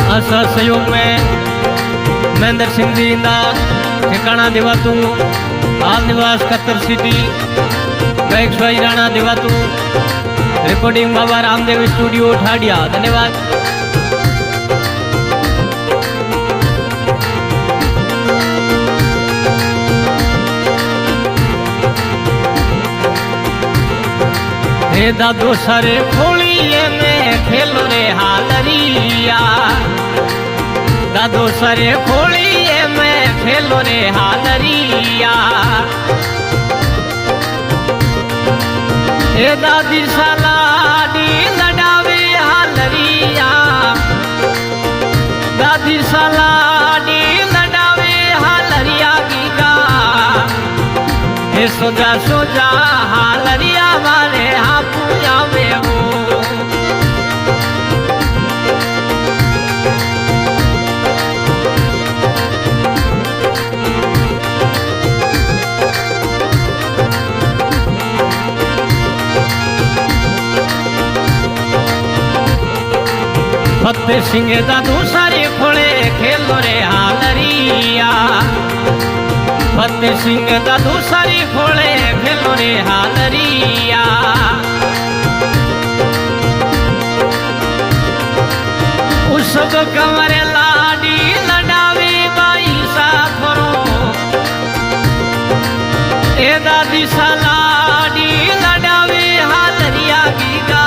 सहयोग में महेंद्र सिंह जी इंदा ठिकाना दिवातू हाल निवास कतर सिटी गायक स्वाई राणा दिवातू रिकॉर्डिंग बाबा रामदेव स्टूडियो ठाडिया। धन्यवाद। हे दादो सारे खोलिए में खेलो रे हालरिया, दादो सारे खोलिए में खेलो रे हालरिया। हे दादी सालाडी लडावे हालरिया, दादी सालाडी लडावे हालरिया गीगा। हे सोजा सोजा हालरिया मारे हापुया में हो। फतेह सिंह दादू सारे खोले खेलो रे हालरिया, फतेह सिंह दादू सारी खोले खेलो रे हालरिया। उस कमरे लाडी लडावे बाई साथरो, ए दादी सालाडी लडावे हालरिया गीगा।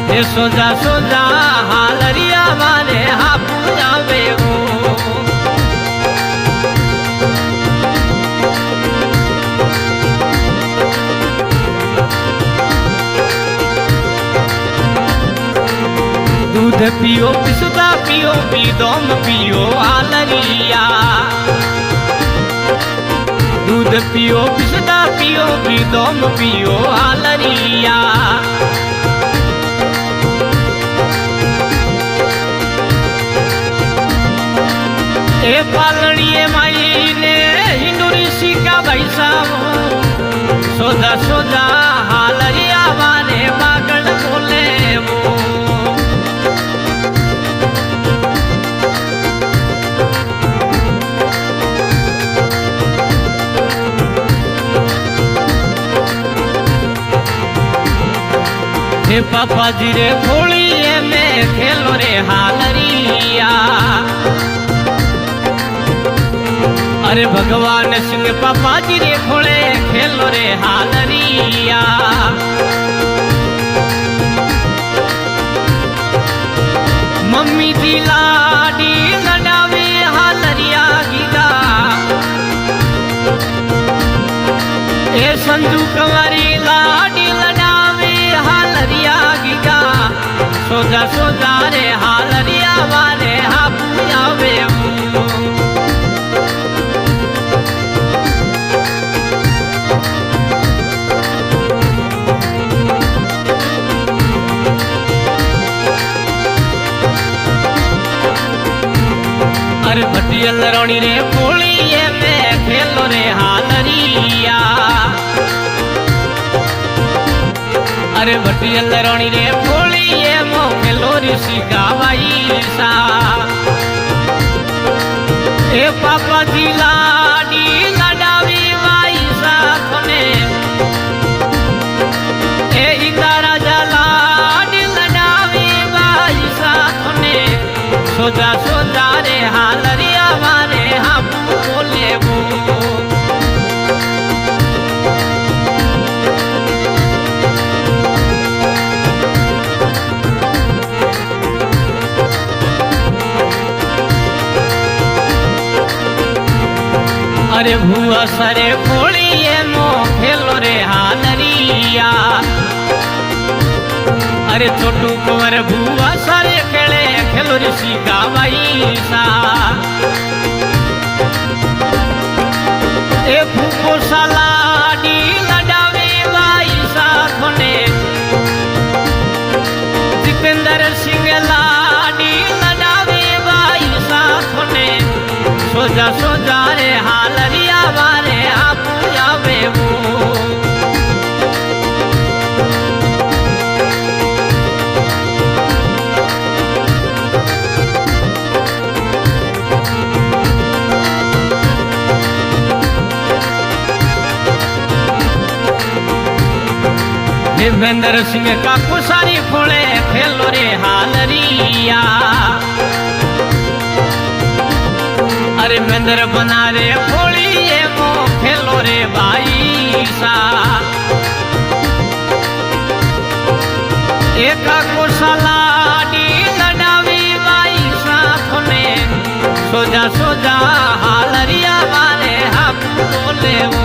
ए सोजा सोजा हालरिया मारे हापुया बेगो। दूध पियो पिसुदा पियो पीदोम पियो हालरिया, दूध पियो पिसुदा पियो पीदोम पियो हालरिया। ए पालड़िए माई ने हिंदुरी सिका भैसा सोजा सोजा हालरिया माने मागण बोले वो। हे पापा जी रे खोलिए में खेलो रे हालरिया। अरे भगवान सिंह पापा जी रे खोले खेलो रे हालरिया। मम्मी जी लाडी लडावे हालरिया गीगा। ए संजू कंवारी लाडी लडावे हालरिया गीगा। सोजा सोजा रे हालरिया वारे हापुया वेऊ। अरे भटियल रोणी रे खोलिए में खेलो रे हालरिया। अरे भटियल रोणी रे खोलिए मो खेलो ऋषि गावाई सा। ए पापा जी लाडी लडावी वाई सा थने, ए इंदा राजा लाडी लडावी वाई सा थने। सोजा सोजा रे हालरिया मारे हापू बोले वो। अरे भुआ सरे खोलिए मो खेलो रे हालरिया। अरे छोटू कुंवर भुआ सारे खेले खेलो ऋषि गावाई सा। ए फूफो सालाडी लडावे वाई सा थोने। दीपेंद्र सिंह लाडी लडावे वाई सा थोने। सोजा सोजा रे हालरिया वारे हापुया वेऊ। महेंद्र सिंह काकू सारी खोले खेलो रे हालरिया। अरे महेंद्र बना रे खोली ये मो खेलो रे भाई सा। एक काकू सलाडी लडावी भाई साथ में सोजा सोजा हालरिया मारे हम बोले वो।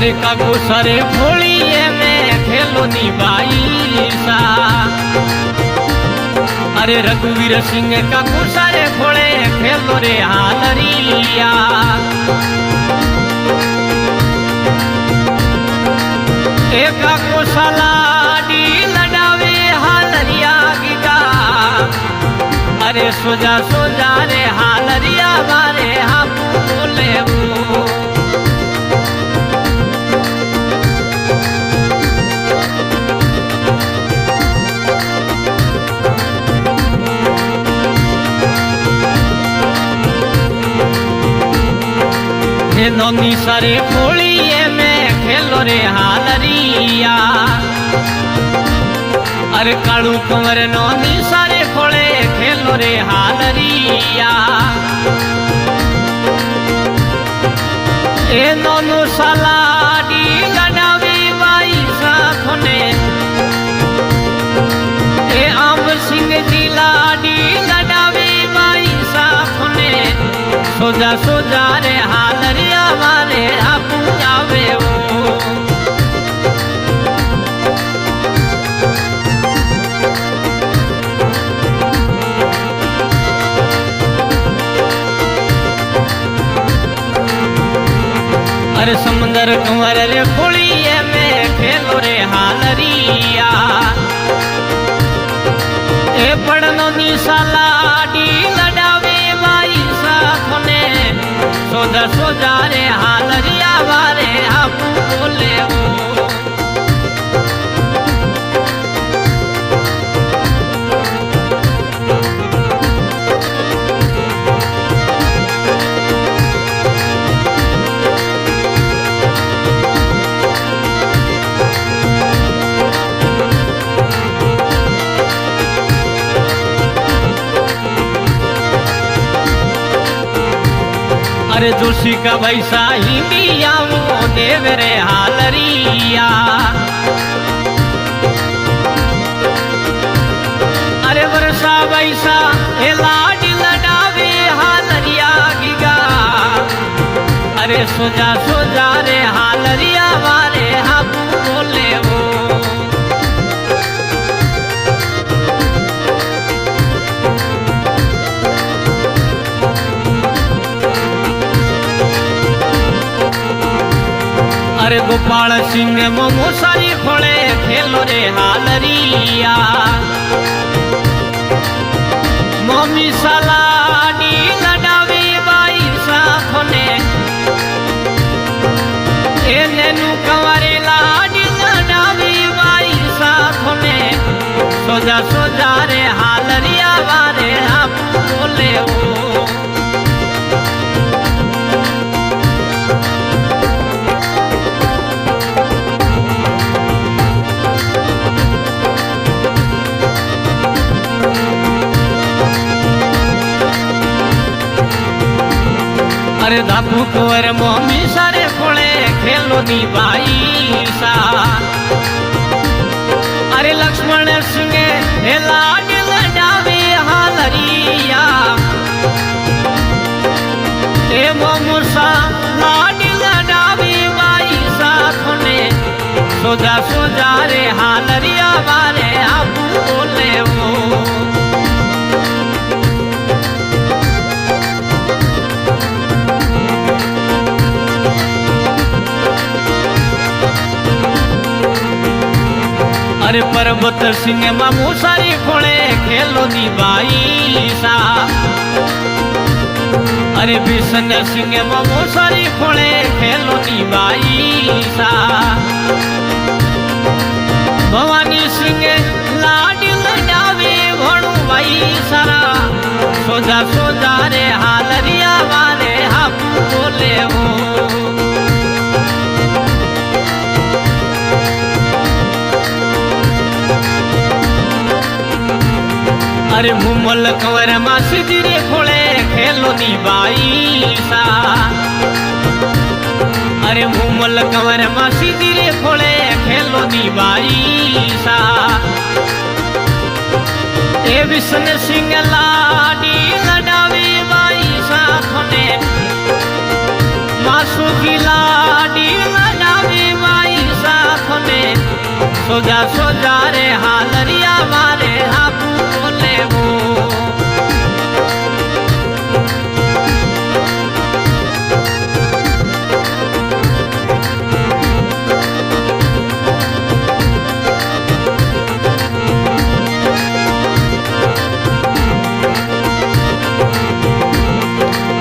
अरे काकू सारे भोलिए में खेलो नी बाई सा। अरे रघुवीर सिंह काकू सारे भोले खेलो रे हालरिया। एक काकू सलाडी लडावे हालरिया गिगा। अरे सोजा सोजा रे हालरिया मारे हम बोले वो। नौनी सारे खोलिए में खेलो रे हालरिया। अरे कालू कुंवर नौनी सारे खोले खेलो रे हालरिया। ए नौनु सलाडी लडावी बाई साथने। ए आम सिंह जी लाडी लडावी बाई साथने। सोजा सोजा रे हालरिया वाले आप जावे वो। अरे समंदर कुंवर रे खोलिए में खेलो रे हालरिया। ए पढ़नो नी सलाडी लडावे बाई साथने। सोजा सोजा रे हालरिया वाले आप बोले वो। अरे जोशी का वैसा हिंदिया वो देव रे हालरिया। अरे वर्षा वैसा हे लाडी लडावे हालरिया गिगा। अरे सोजा सोजा रे हालरिया वाले हम बोले वो। अरे गोपाल सिंह मोमो सारी खोले खेलो रे हालरिया। मोमी सलाडी लडावी by साथने। A Nenu कंवरे Ladi लडावी by साथने। सोजा सोजा रे हालरिया वाले हम बोले वो। अरे धापू कुंवर मोमी सारे खोले खेलो नी बाई सा। अरे लक्ष्मण सिंह हे लाड लडावे हालरिया। ए मोमुसा लाड लडावे बाई साथने। सोजा सोजा रे हालरिया वाले आप बोले वो। अरे पर्वत सिंह मामू सारी खोले खेलो नी बाई सा। अरे बिशन सिंह ममो सारी खोले खेलो नी बाई सा भवानी सिंह लाडी लडावे भणु भाई सारा सोजा सोजा रे हालरिया वाले हम बोले हो अरे मुमल कंवर मासी रे खोले खेलो नी बाई सा अरे मुमल कंवर मासी रे खोले खेलो नी बाई सा ए विष्ण सिंह लाडी लडावी बाई सा थने मासू की लाडी लडावी बाई सा थने सोजा सोजा रे हालरिया मारे हापू बोले वो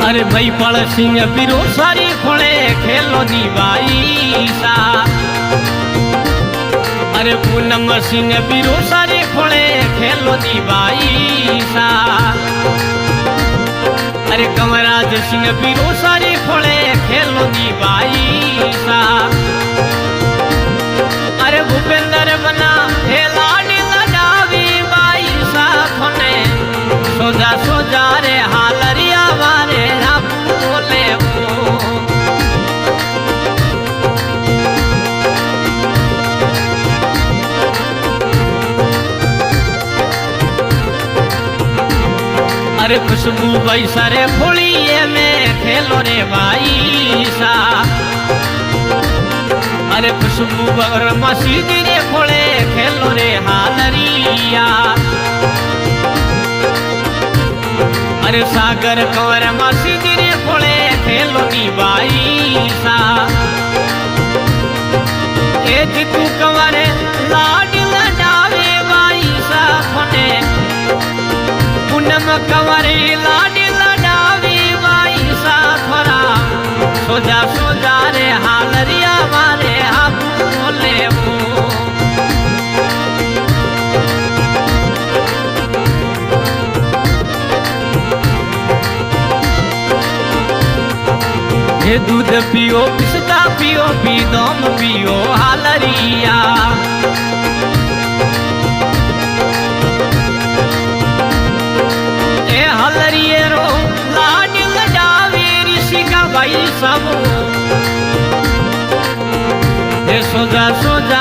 अरे भाई पाल सिंह पीरो सारी खोले खेलो नी बाई सा अरे पूनम सिंह पीरो सारी खोले खेलो नी बाई सा अरे कंवराज सिंह पीरो सारी खोले खेलो नी बाई सा अरे भूपेंद्र बना हे लाडी लडावी बाई सा थने सोजा सोजा रे हालरिया वारे आप बोले वो अरे खुशबू भाई सारे फुलिए में खेलो रे भाई सा अरे खुशबू और मसीद रे खोले खेलो रे हालरिया अरे सागर कंवर मसीद रे खोले खेलो नी बाई सा ए जितू कंवर लाड लडावे बाई सा थने पूनम कंवर लाड लडावे बाई सा थोरा सोजा सोजा रे हालरिया वारे आप बोले वो ये दूध पियो पिस्ता पियो पीदम पियो हालरिया ए हालरिये रो लाड लडावे ऋषि का भाई सब ये सोजा सोजा